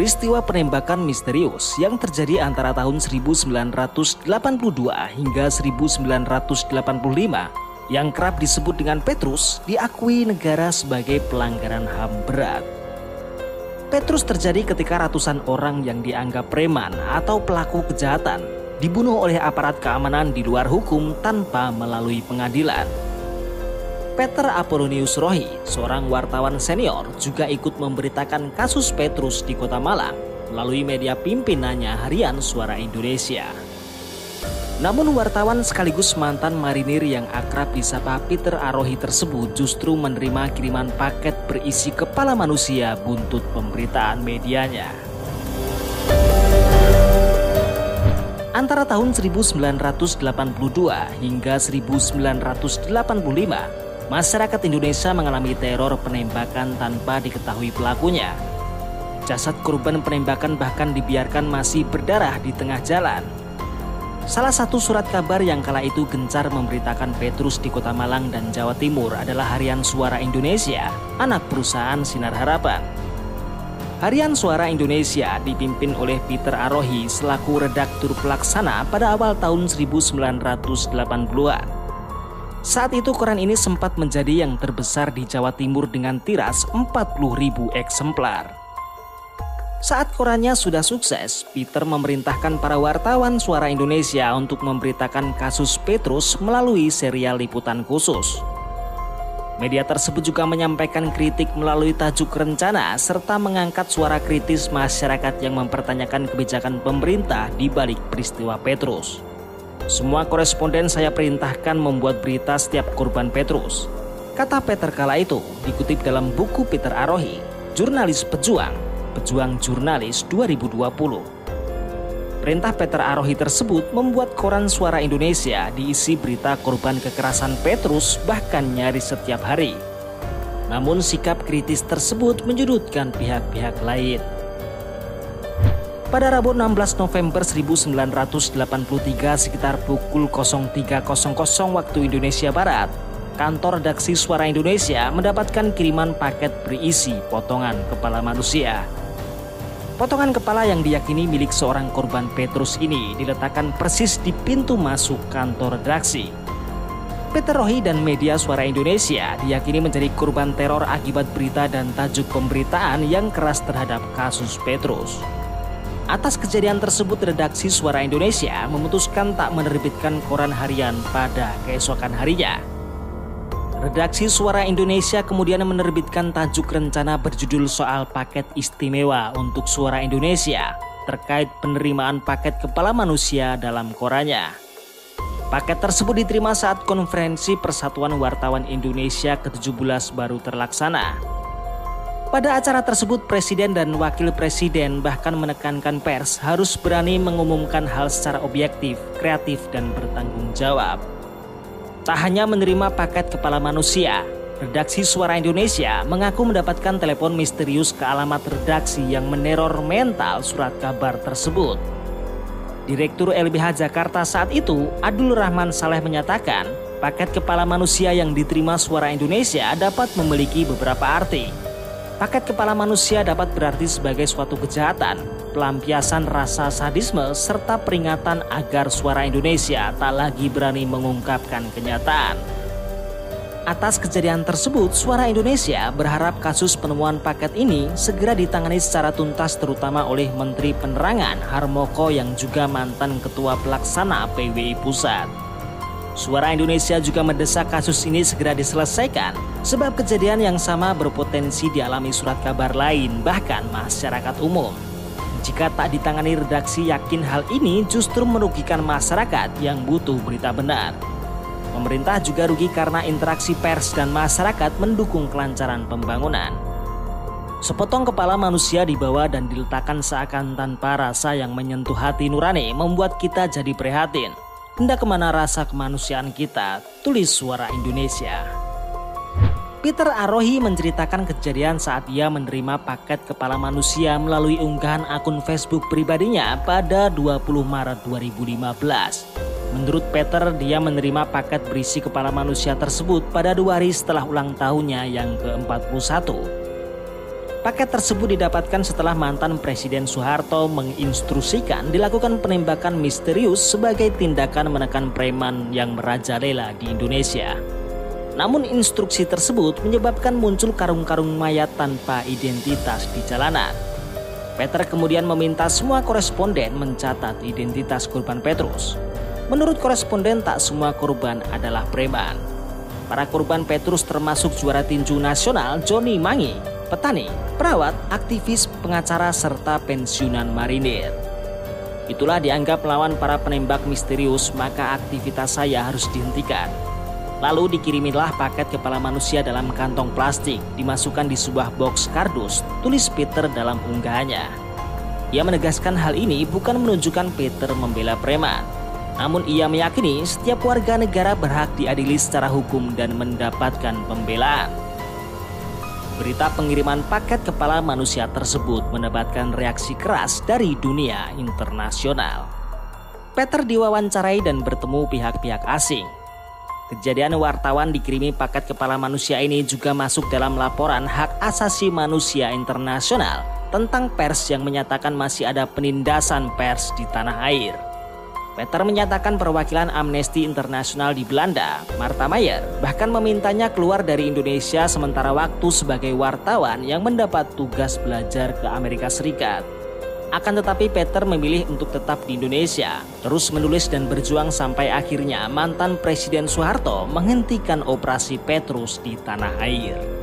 peristiwa penembakan misterius yang terjadi antara tahun 1982 hingga 1985 yang kerap disebut dengan Petrus diakui negara sebagai pelanggaran HAM berat. Petrus terjadi ketika ratusan orang yang dianggap preman atau pelaku kejahatan dibunuh oleh aparat keamanan di luar hukum tanpa melalui pengadilan. Peter Apolonius Rohi, seorang wartawan senior, juga ikut memberitakan kasus Petrus di Kota Malang melalui media pimpinannya Harian Suara Indonesia. Namun wartawan sekaligus mantan marinir yang akrab disapa Peter Arohi tersebut justru menerima kiriman paket berisi kepala manusia buntut pemberitaan medianya. Antara tahun 1982 hingga 1985, masyarakat Indonesia mengalami teror penembakan tanpa diketahui pelakunya. Jasad korban penembakan bahkan dibiarkan masih berdarah di tengah jalan. Salah satu surat kabar yang kala itu gencar memberitakan Petrus di Kota Malang dan Jawa Timur adalah Harian Suara Indonesia, anak perusahaan Sinar Harapan. Harian Suara Indonesia dipimpin oleh Peter Arohi selaku redaktur pelaksana pada awal tahun 1980-an. Saat itu koran ini sempat menjadi yang terbesar di Jawa Timur dengan tiras 40.000 eksemplar. Saat korannya sudah sukses, Peter memerintahkan para wartawan Suara Indonesia untuk memberitakan kasus Petrus melalui serial liputan khusus. Media tersebut juga menyampaikan kritik melalui tajuk rencana serta mengangkat suara kritis masyarakat yang mempertanyakan kebijakan pemerintah di balik peristiwa Petrus. Semua koresponden saya perintahkan membuat berita setiap korban Petrus, kata Peter kala itu, dikutip dalam buku Peter Arohi, Jurnalis Pejuang Jurnalis 2020. Perintah Peter Arohi tersebut membuat koran Suara Indonesia diisi berita korban kekerasan Petrus bahkan nyaris setiap hari. Namun sikap kritis tersebut menyudutkan pihak-pihak lain. Pada Rabu 16 November 1983 sekitar pukul 03.00 waktu Indonesia Barat, kantor redaksi Suara Indonesia mendapatkan kiriman paket berisi potongan kepala manusia. Potongan kepala yang diyakini milik seorang korban Petrus ini diletakkan persis di pintu masuk kantor redaksi. Peter Rohi dan media Suara Indonesia diyakini menjadi korban teror akibat berita dan tajuk pemberitaan yang keras terhadap kasus Petrus. Atas kejadian tersebut, redaksi Suara Indonesia memutuskan tak menerbitkan koran harian pada keesokan harinya. Redaksi Suara Indonesia kemudian menerbitkan tajuk rencana berjudul soal paket istimewa untuk Suara Indonesia terkait penerimaan paket kepala manusia dalam korannya. Paket tersebut diterima saat konferensi Persatuan Wartawan Indonesia ke-17 baru terlaksana. Pada acara tersebut, Presiden dan Wakil Presiden bahkan menekankan pers harus berani mengumumkan hal secara objektif, kreatif, dan bertanggung jawab. Tak hanya menerima paket kepala manusia, redaksi Suara Indonesia mengaku mendapatkan telepon misterius ke alamat redaksi yang meneror mental surat kabar tersebut. Direktur LBH Jakarta saat itu, Abdul Rahman Saleh menyatakan, paket kepala manusia yang diterima Suara Indonesia dapat memiliki beberapa arti. Paket kepala manusia dapat berarti sebagai suatu kejahatan, pelampiasan rasa sadisme, serta peringatan agar Suara Indonesia tak lagi berani mengungkapkan kenyataan. Atas kejadian tersebut, Suara Indonesia berharap kasus penemuan paket ini segera ditangani secara tuntas terutama oleh Menteri Penerangan Harmoko yang juga mantan Ketua Pelaksana PWI Pusat. Suara Indonesia juga mendesak kasus ini segera diselesaikan sebab kejadian yang sama berpotensi dialami surat kabar lain bahkan masyarakat umum. Jika tak ditangani redaksi, yakin hal ini justru merugikan masyarakat yang butuh berita benar. Pemerintah juga rugi karena interaksi pers dan masyarakat mendukung kelancaran pembangunan. Sepotong kepala manusia dibawa dan diletakkan seakan tanpa rasa yang menyentuh hati nurani membuat kita jadi prihatin. Hendak kemana rasa kemanusiaan kita, tulis Suara Indonesia. Peter Arohi menceritakan kejadian saat ia menerima paket kepala manusia melalui unggahan akun Facebook pribadinya pada 20 Maret 2015. Menurut Peter, dia menerima paket berisi kepala manusia tersebut pada 2 hari setelah ulang tahunnya yang ke-41. Paket tersebut didapatkan setelah mantan Presiden Soeharto menginstruksikan dilakukan penembakan misterius sebagai tindakan menekan preman yang merajalela di Indonesia. Namun instruksi tersebut menyebabkan muncul karung-karung mayat tanpa identitas di jalanan. Peter kemudian meminta semua koresponden mencatat identitas korban Petrus. Menurut koresponden, tak semua korban adalah preman. Para korban Petrus termasuk juara tinju nasional Joni Mangi, petani, perawat, aktivis, pengacara, serta pensiunan marinir. Itulah dianggap melawan para penembak misterius, maka aktivitas saya harus dihentikan. Lalu dikiriminlah paket kepala manusia dalam kantong plastik, dimasukkan di sebuah box kardus, tulis Peter dalam unggahannya. Ia menegaskan hal ini bukan menunjukkan Peter membela preman. Namun ia meyakini setiap warga negara berhak diadili secara hukum dan mendapatkan pembelaan. Berita pengiriman paket kepala manusia tersebut mendapatkan reaksi keras dari dunia internasional. Peter diwawancarai dan bertemu pihak-pihak asing. Kejadian wartawan dikirimi paket kepala manusia ini juga masuk dalam laporan hak asasi manusia internasional tentang pers yang menyatakan masih ada penindasan pers di tanah air. Peter menyatakan perwakilan Amnesty International di Belanda, Marta Mayer, bahkan memintanya keluar dari Indonesia sementara waktu sebagai wartawan yang mendapat tugas belajar ke Amerika Serikat. Akan tetapi Peter memilih untuk tetap di Indonesia, terus menulis dan berjuang sampai akhirnya mantan Presiden Soeharto menghentikan operasi Petrus di tanah air.